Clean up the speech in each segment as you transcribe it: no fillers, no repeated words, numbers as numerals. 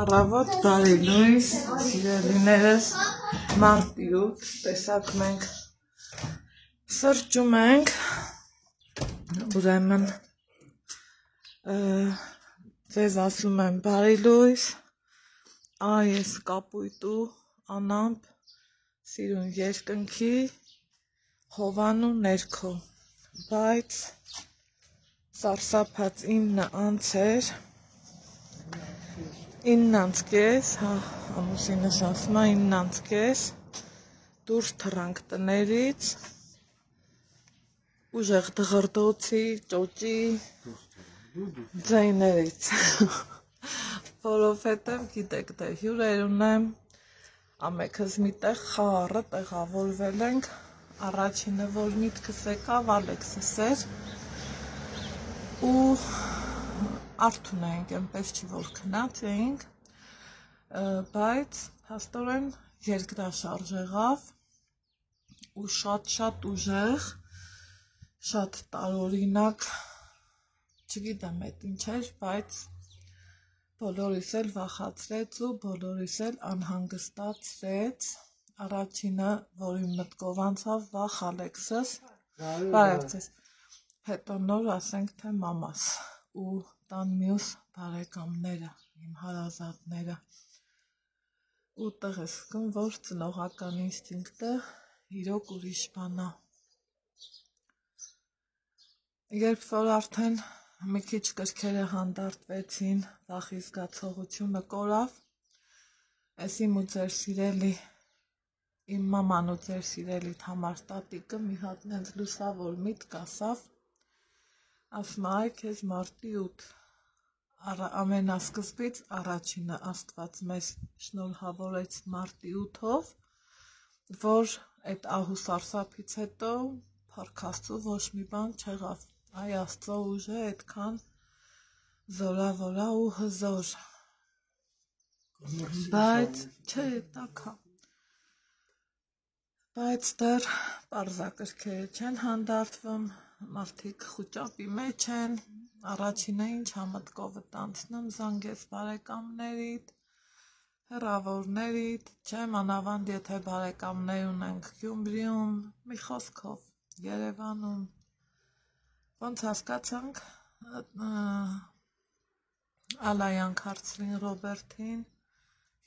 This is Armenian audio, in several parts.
Առավոտ բարի լույս, սիրելիներս, մարտի 8, տեսակ մենք սրճում ենք, ուրեմն ձեզ ասում եմ բարի լույս, այս կապույտու անամպ, սիրուն երկնքի, հովանու ներքո, բայց սարսափած 9 անցեր, 9:30, ամուսինս ասում է 9:30, դուրս թռանք տներից, ուժեղ դղրդոցի, ճոճի, ձայներից, որովհետև գիտեք դե հյուրեր ունեմ, ամեքս մի տեղ խաղառը տեղավորվել ենք, առաջինը որ միտքս եկավ Ալեքսս էր, ու Արթուն էինք, այնպես չի որ քնած էինք, բայց հաստորեն երկրաշարժ եղավ ու շատ ուժեղ, շատ տարօրինակ, չգիտեմ էդ ինչ էր, բայց բոլորիս էլ վախացրեց ու բոլորիս էլ անհանգստացրեց, առաջինը, որի մտքով անցավ վախ Ալեքսս, բարև ձեզ, հետո նոր ասենք թե մամաս ու տան մյուս բարեկամները, իմ հարազատները, ու տեղ ես զգում, որ ծնողական ինստինկտը իրոք ուրիշ բան է։ Երբ որ արդեն մի քիչ կրքերը հանդարտվեցին, վախի զգացողությունը կորավ, ես իմ ու ձեր սիրելի, իմ մաման ու ձեր սիրելի Թամար տատիկը մի հատ նենց լուսավոր միտք ասավ, ասում այ քեզ մարտի 8, ամենասկզբից առաջինը Աստված մեզ շնորհավորեց մարտի 8-ով, որ այդ ահու սարսափից հետո փառք Աստծո ոչ մի բան չեղավ, այ Աստծո ուժը այդքան զորավոր ու հզոր, բայց չէ տակա, բայց դեռ պարզակրքերը չեն հանդարտվում, մարդիկ խուճապի մեջ են, առաջինը ինչ համտկովդ անցնում, զանգես բարեկամներիդ, հեռավորներիդ, չէ մանավանդ եթե բարեկամներ ունենք Գյումրիում, մի խոսքով Երևանում, ոնց հասկացանք Ալայան Քարցրին Ռոբերտին,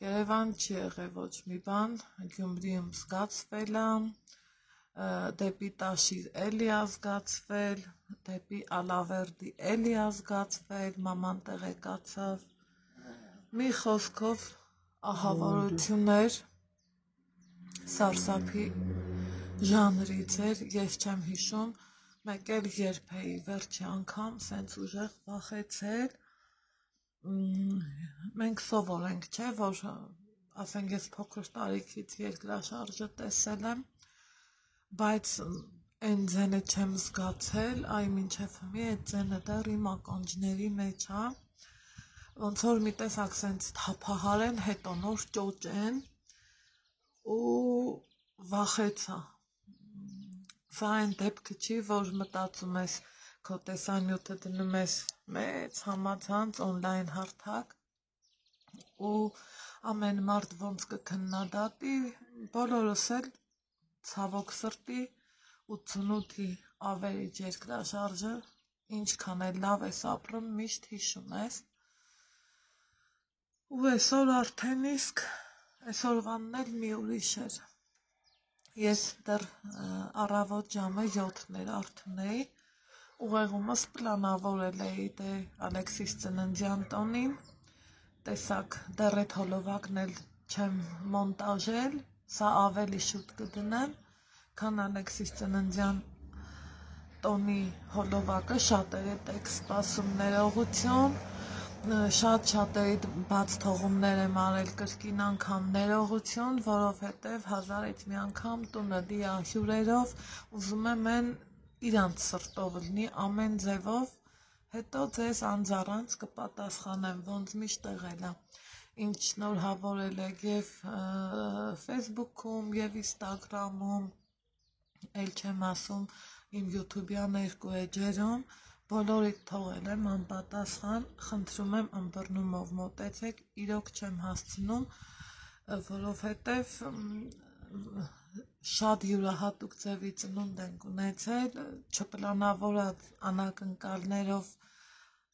Երևան չի եղել ոչ մի բան, Գյումրիում զգացվել է, դեպի Տաշիր էլի ազգացվել, դեպի Ալավերդի էլի ազգացվել, մաման տեղեկացավ, մի խոսքով ահավորություններ, սարսափի ժանրից էր, ես չեմ հիշում, մեկ էլ երբ էի վերջի անգամ սենց ուժեղ վախեցել, մենք սովոր ենք, չէ, որ ասենք ես փոքր տարիքից երկրաշարժը տեսել եմ, բայց այն ձենը չեմ զգացել, այ մինչև հիմի այդ ձենը դեռ իմ ականջների մեջ է, ոնց որ մի տեսակ սենց թափահար են, հետո նոր ճոճեն ու վախեցա, սա այն դեպքը չի, որ մտածում ես քո տեսանյութը դնում ես մեծ համացանց օնլայն հարթակ ու ամեն մարդ ոնց կքննադատի, բոլորս էլ ցավոք սրտի 88-ի ավերիչ երկրաշարժը ինչքան էլ լավ ես ապրում, միշտ հիշում ես ու այսօր արդեն իսկ այսօրվանն էլ մի ուրիշ էր, ես դեռ առավոտ ժամը 7-ն էր Արթուն էի, ուղեղումս պլանավորել էի դե Ալեքսիս ծննդյան տոնին, տեսակ դեռ այդ հոլովակն էլ չեմ մոնտաժել, սա ավելի շուտ կդնեմ, քան Ալեքսիս ծննդյան տոնի հոլովակը շատերը տեք սպասում ներողություն, շատ-շատերի բաց թողումներ եմ արել կրկին անգամ ներողություն, որովհետև հազարից մի անգամ տունը լի է հյուրերով, ուզում եմ են իրանց սրտով լինի ամեն ձևով, հետո ձեզ անձառանց կպատասխանեմ, ոնց միշտ եղել է, ինչ շնորհավորել եք և Facebook-ում և Instagram-ում, էլ չեմ ասում իմ YouTube-յան երկու էջերում, բոլորիդ թողել եմ անպատասխան, խնդրում եմ ըմբռնումով մոտեցեք, իրոք չեմ հասցնում, որովհետև շատ յուրահատուկ ձևի ծնունդ ենք ունեցել, չպլանավորած անակնկալներով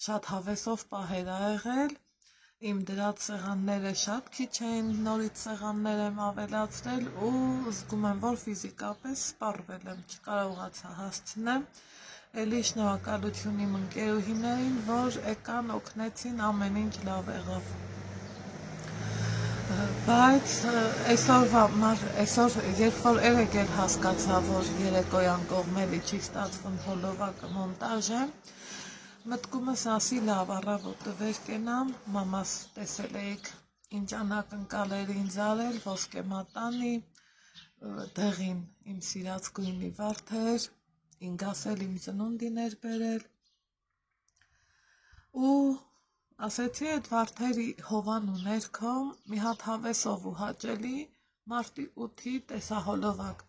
շատ հավեսով պահեր ա եղել, իմ դրած սեղանները շատ քիչ էին, նորից սեղաններ եմ ավելացրել ու զգում եմ, որ ֆիզիկապես սպառվել եմ, չկարողացա հասցնեմ, էլի շնորհակալություն իմ ընկերուհիներին, որ եկան օգնեցին, ամեն ինչ լավ եղավ։ Բայց այսօր երբ որ երեկ էլ հասկացա, որ երեկոյան կողմելի չի ստացվում հոլովակը մոնտաժեմ, մտքումս ասի լավ առավոտը վեր կենամ, մամաս տեսել էիք ինչ անակնկալ էր ինձ արել, ոսկե մատանի, դեղին իմ սիրած գույնի վարդեր, ինձ ասել իմ ծնունդին էր բերել ու ասեցի այդ վարդերի հովանու ներքո մի հատ հավեսով ու հաճելի մարտի 8-ի տեսահոլովակ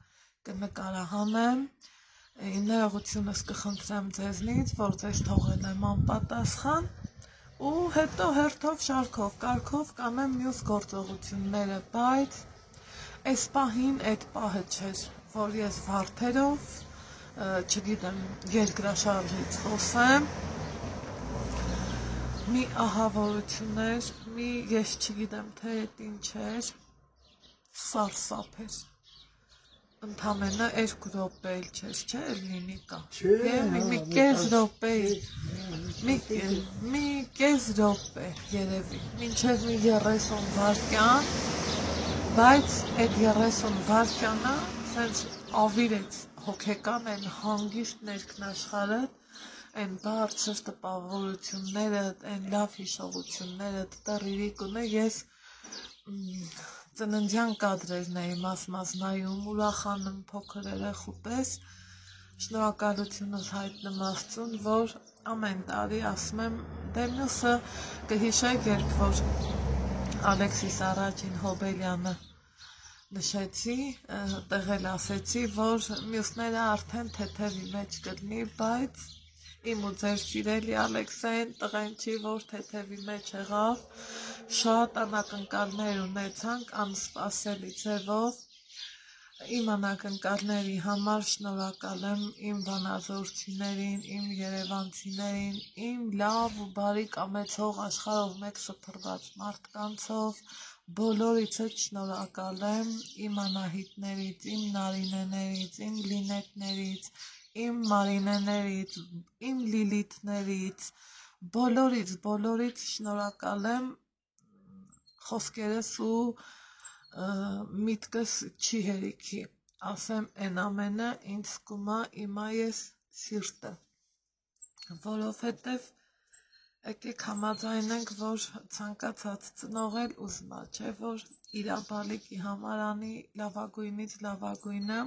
կնկարահանեմ, ներողությունս կխնդրեմ ձեզնից, որ ձեզ թողել եմ անպատասխան ու հետո հերթով շարքով կարգով կանեմ մյուս գործողությունները, բայց այս պահին այդ պահը չէր, որ ես վարդերով, չգիտեմ, երկրաշարժից խոսեմ, մի ահավորություն էր, մի ես չգիտեմ թե այդ ինչ էր, սարսափ էր, ընդամենը 2 րոպե էլ չէր, չէ՞ լինի կա, մի կես րոպեի, մի կես րոպե երևի, մինչև մի 30 վայրկյան, բայց այդ 30 վայրկյանը սենց ավիրեց հոգեկան են հանգիստ ներքնաշխարհը, այն բարձր տպավորությունները, այն լավ հիշողությունները, տտռիրիկ ունե, ես ծննդյան կադրերն էի մաս նայում, ուրախանում փոքր երեխու պես, շնորհակալությունս հայտնեմ Աստծուն, որ ամեն տարի ասում եմ, դե մյուսը կհիշեք, երբ որ Ալեքսիս առաջին Հոբելյանը նշեցի, տեղել ասեցի, որ մյուսները արդեն թեթևի մեջ կլինի, բայց իմ ու ձեր սիրելի Ալեքսեն տղեն չի, որ թեթևի մեջ եղավ, շատ անակնկալներ ունեցանք անսպասելի ձևով, իմ անակնկալների համար շնորհակալ եմ իմ վանաձորցիներին, իմ երևանցիներին, իմ լավ ու բարի կամեցող աշխարհով մեկ շփռված մարդկանցով, բոլորիցս շնորհակալ եմ իմ Անահիտներից, իմ Նարինեներից, իմ Լինետներից, իմ Մարինեներից, իմ Լիլիթներից, բոլորից շնորհակալ եմ, խոսքերս ու միտքս չի հերիքի, ասեմ այն ամենը ինձ սկում է իմա ես սիրտը, որովհետև եկեք համաձայնենք, որ ցանկացած ծնող էլ ուզում է, չէ՞ որ իր բալիկի համար անի լավագույնից լավագույնը,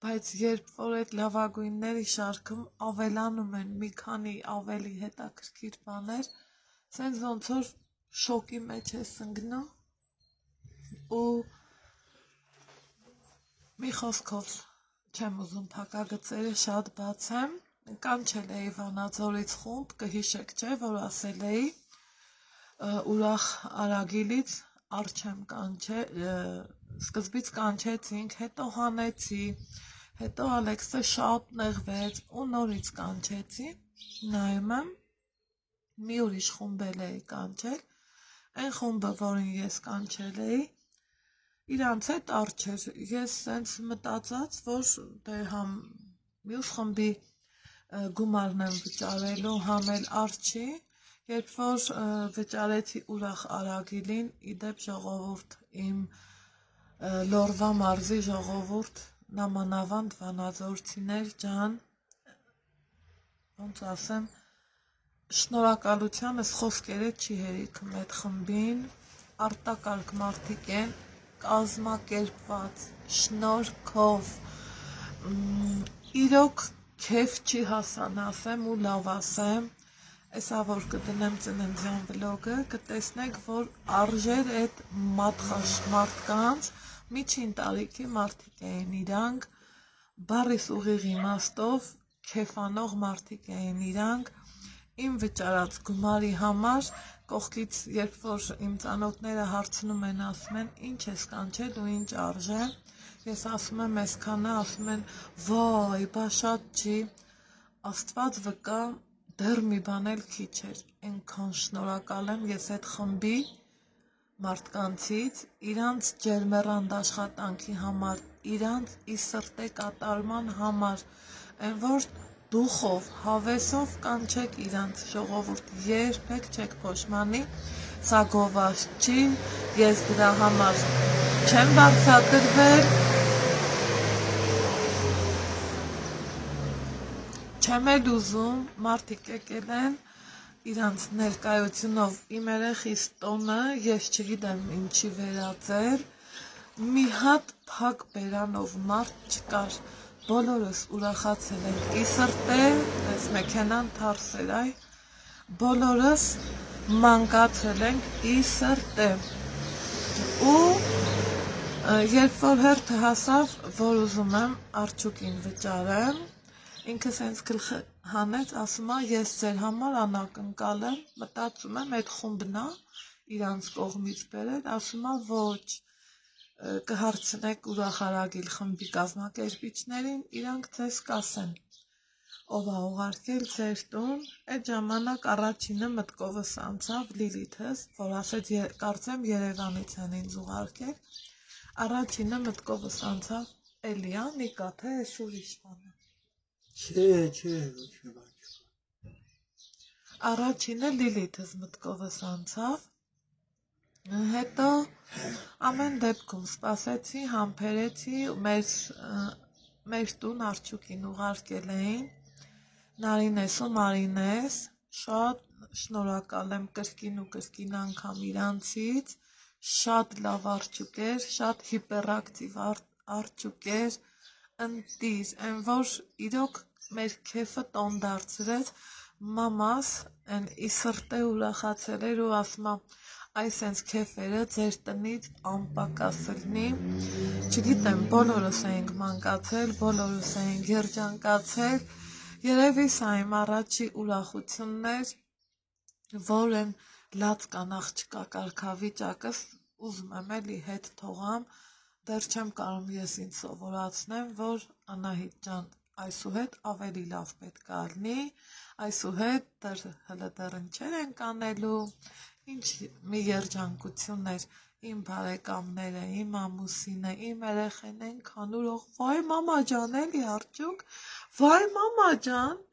բայց երբ որ այդ լավագույնների շարքում ավելանում են մի քանի ավելի հետաքրքիր բաներ, սենց ոնց որ շոկի մեջ ես ընկնում ու մի խոսքով չեմ ուզում փակագծերը շատ բացեմ, կանչել էի Վանաձորից խումբ, կհիշեք, չէ, որ ասել էի ուրախ Արագիլից առ չեմ կանչել, սկզբից կանչեցինք, հետո հանեցի, հետո Ալեքսը շատ նեղվեց ու նորից կանչեցի, նայում եմ, մի ուրիշ խումբ էի կանչել, այն խումբը, որին ես կանչել էի, իրանց հետ առ չէր, ես սենց մտածած, որ դե համ մյուս խմբի գումարն եմ վճարելու, համ էլ առ չի, երբ որ վճարեցի ուրախ Արագիլին, իդեպ ժողովուրդ, իմ Լորվա մարզի ժողովուրդ, նամանավանդ վանաձորցիներ ջան, ոնց ասեմ, շնորհակալությանս խոսքերը չի հերիքում այդ խմբին, արտակարգ մարդիկ են, կազմակերպված, շնորհքով, իրոք քեֆ չի հասան ասեմ ու լավ ասեմ, այսա որ կդնեմ ծննդյան վլոգը, կտեսնեք, որ արժեր այդ մատխաշ մարդկանց, միջին տարիքի մարդիկ էին իրանք, բառիս ուղիղ իմաստով, քեֆանող մարդիկ էին իրանք, իմ վճարած գումարի համար կողքից երբ որ իմ ծանոթները հարցնում են, ասում են ինչ ես կանչել ու ինչ արժե, ես ասում եմ այսքանը, ասում են վայ, բա շատ չի, Աստված վկա, դեռ մի բան էլ քիչ էր, այնքան շնորհակալ եմ ես այդ խմբի մարդկանցից, իրանց ջերմեռանդ աշխատանքի համար, իրանց ի սրտե կատարման համար, այն որ դուխով, հավեսով կանչեք իրանց ժողովուրդ, երբեք չեք փոշմանի, սա գովազդ չի, ես դրա համար չեմ վարձատրվել, չեմ էլ ուզում, մարդիկ եկել են իրանց ներկայությունով իմ երեխիս տոնը, ես չգիտեմ ինչի վերածել, մի հատ փակ բերանով մարդ չկար, բոլորս ուրախացել ենք ի սրտե, այս մեքենան թարս էր, բոլորս մանկացել ենք ի սրտե ու երբ որ հերթը հասավ, որ ուզում եմ արջուկին վճարեմ, ինքը սենց գլխը հանեց, ասում է, ես ձեր համար անակնկալ եմ, մտածում եմ, այդ խումբն է, իրանց կողմից բերել, ասում է, ոչ, կհարցնեք ուրախարագիլ խմբի կազմակերպիչներին, իրանք ձեզ կասեն, ով է ուղարկել ձեր տուն, այդ ժամանակ առաջինը մտքովս անցավ Լիլիթս, որ ասեց, կարծեմ Երևանից են ինձ ուղարկել, առաջինը մտքովս անցավ Էլիա, Նիկա, թե այս ուրիշ բան է։ Չէ, Առաջինը Լիլիթս մտքովս անցավ, հետո ամեն դեպքում սպասեցի, համբերեցի, մեր տուն արջուկին ուղարկել էին, Նարինես ու Մարինես, շատ շնորհակալ եմ կրկին ու կրկին անգամ իրանցից, շատ լավ արջուկ էր, շատ հիպերակտիվ արջուկ էր, ընտիր, այն որ իրոք մեր քեֆը տոն դարձրեց, մամաս այն ի սրտե ուրախացել էր ու ասում է, այս հենց քեֆերը ձեր տնից անպակաս լինի, չգիտեմ, բոլորս էինք մանկացել, բոլորս էինք երջանկացել, երևի սա իմ առաջի ուրախությունն էր, որ են լացկան աղջկա կարգավիճակս ուզում եմ էլի հետ թողամ, դեռ չեմ կարող ես ինձ սովորացնեմ, որ Անահիտ ջան, այսուհետ ավելի լավ պետք է լինի, այսուհետ դեռ ինչեր ենք անելու, ինչ մի երջանկություն էր, իմ բարեկամները, իմ ամուսինը, իմ երեխեն այնքան ուրախ, վայ մամա ջան, էլի արջուկ, վայ մամա ջան,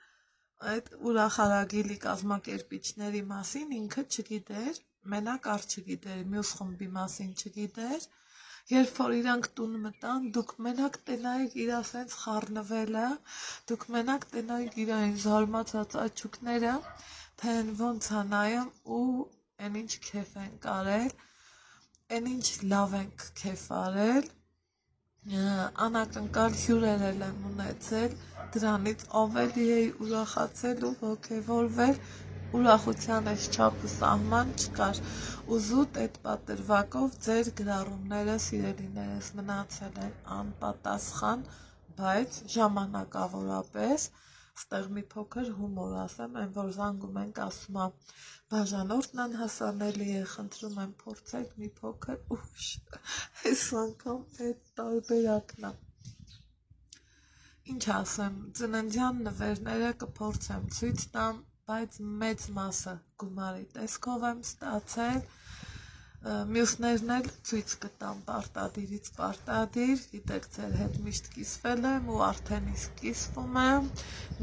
այդ ուրախարագիլի կազմակերպիչների մասին ինքը չգիտեր, մենակ չգիտեր, մյուս խմբի մասին չգիտեր, երբ որ իրանք տուն մտան, դուք մենակ տենայիք իրա սենց խառնվելը, դուք մենակ տենայիք իրային զարմացած աչուկները, թե ոնց է նայում ու այն ինչ քեֆ ենք արել, այն ինչ լավ ենք քեֆ արել, անակնկալ հյուրեր եմ ունեցել, դրանից ավելի էի ուրախացել ու ոգևորվել, ուրախության այս չափը սահման չկար, ու զուտ այդ պատրվակով ձեր գրառումները սիրելիներս մնացել են անպատասխան, բայց ժամանակավորապես, ստեղ մի փոքր հումոր ասեմ, այն որ զանգում ենք ասում է, բաժանորդն անհասանելի է, խնդրում եմ փորձեք մի փոքր ուշ, այս անգամ այդ տարբերակն է։ Ինչ ասեմ, ծննդյան նվերները կփորձեմ ցույց տամ, բայց մեծ մասը գումարի տեսքով եմ ստացել, մյուսներն էլ ցույց կտամ պարտադիրից պարտադիր, գիտեք ձեր հետ միշտ կիսվել եմ ու արդեն իսկ կիսվում եմ,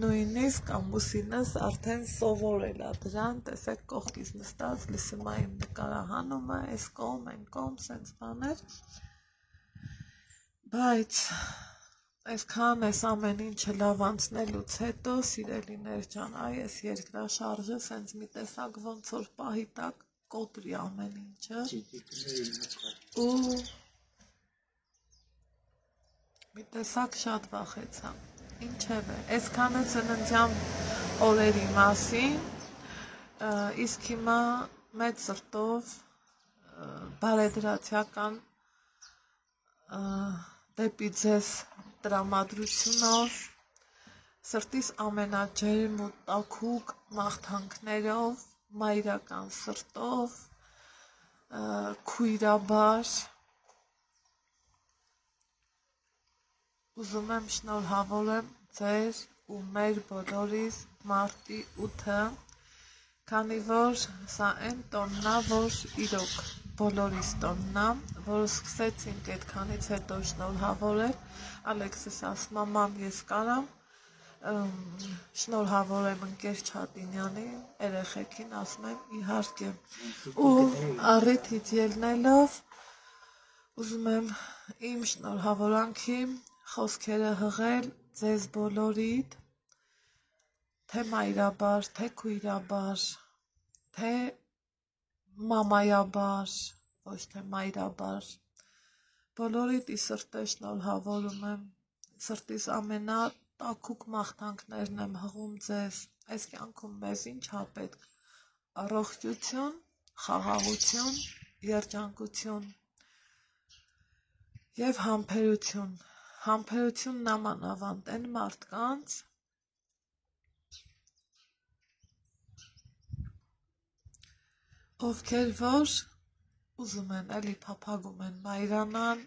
նույնիսկ ամուսինս արդեն սովորել է դրան, տեսեք կողքից նստած, լսում է իմ նկարահանումը, այս կողմ, այն կողմ, սենց բաներ, բայց այսքան այս ամեն ինչը լավ անցնելուց հետո, սիրելիներ ջան, այս երկրաշարժը սենց մի տեսակ ոնց որ պահի տակ կոտրի ամեն ինչը ու մի տեսակ շատ վախեցա, ինչև է, այսքանը ծննդյան օրերի մասին, իսկ հիմա մեծ սրտով բարեդրացիական դեպի ձեզ տրամադրությունով Սրտիս ամենաջերմ ու տաքուկ մաղթանքներով, մայրական սրտով, քույրաբար ուզում եմ շնորհավորեմ ձեր ու մեր բոլորիս մարտի 8-ը, քանի որ սա այն տոնն է, որ իրոք բոլորիս տոնն է, որ սկսեցինք այդքանից հետո շնորհավորել, Ալեքսիս ասում է, մամ ես կարամ շնորհավորեմ ընկեր Չատինյանին, երեխեքին ասում եմ իհարկե, ու առիթից ելնելով ուզում եմ իմ շնորհավորանքի խոսքերը հղել ձեզ բոլորիդ, թե մայրաբար, թե քույրաբար, թե մամայաբար, ոչ թե մայրաբար, բոլորիդ ի սրտե շնորհավորում եմ, սրտիս ամենատաքուկ մաղթանքներն եմ հղում ձեզ, այս կյանքում մեզ ինչ ա պետք, առողջություն, խաղաղություն, երջանկություն և համբերություն, համբերությունն ամանավանդ այն մարդկանց, ովքեր որ ուզում են, էլի փափագում են մայրանան,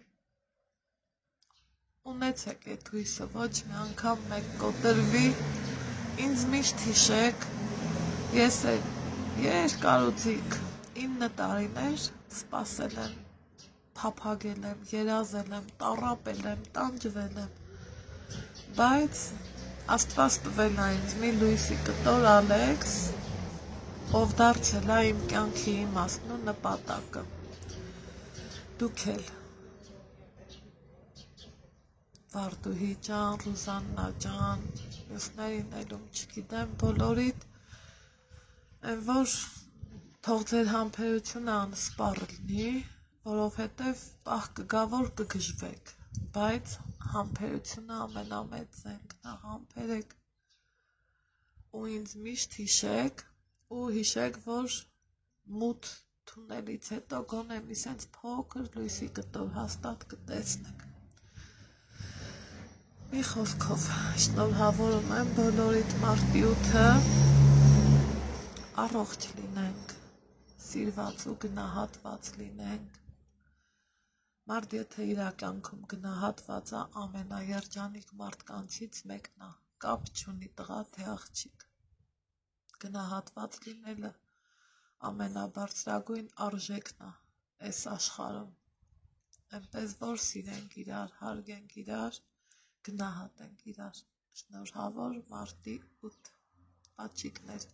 ունեցեք այդ հույսը, ոչ մի անգամ մեկ կոտրվի, ինձ միշտ հիշեք, ես երկարուձիգ 9 տարիներ սպասել եմ, փափագել եմ, երազել եմ, տառապել եմ, տանջվել եմ, բայց Աստված տվել է ինձ մի լույսի կտոր Ալեքս, ով դարձել է իմ կյանքի իմաստն ու նպատակը, դուք էլ, Վարդուհի ջան, Ռուզաննա ջան, մյուսներին ելում չգիտեմ, բոլորիդ, այն որ թող ձեր համբերությունը անսպառ լինի, որովհետև պահ կգա, որ կգժվեք, բայց համբերությունը ամենամեծ զենքն է, համբերեք ու ինձ միշտ հիշեք ու հիշեք, որ մութ թունելից հետո գոնե մի սենց փոքր լույսի կտոր հաստատ կտեսնեք։ Մի խոսքով շնորհավորում եմ բոլորիդ մարտի 8-ը, առողջ լինենք, սիրված ու գնահատված լինենք, մարդ եթե իր կյանքում գնահատված է, ամենաերջանիկ մարդկանցից մեկն է, կապ չունի տղա թե աղջիկ, գնահատված լինելը ամենաբարձրագույն արժեքն է այս աշխարհում, այնպես որ սիրենք իրար, հարգենք իրար, գնահատենք իրար, շնորհավոր մարտի 8, աղջիկներ։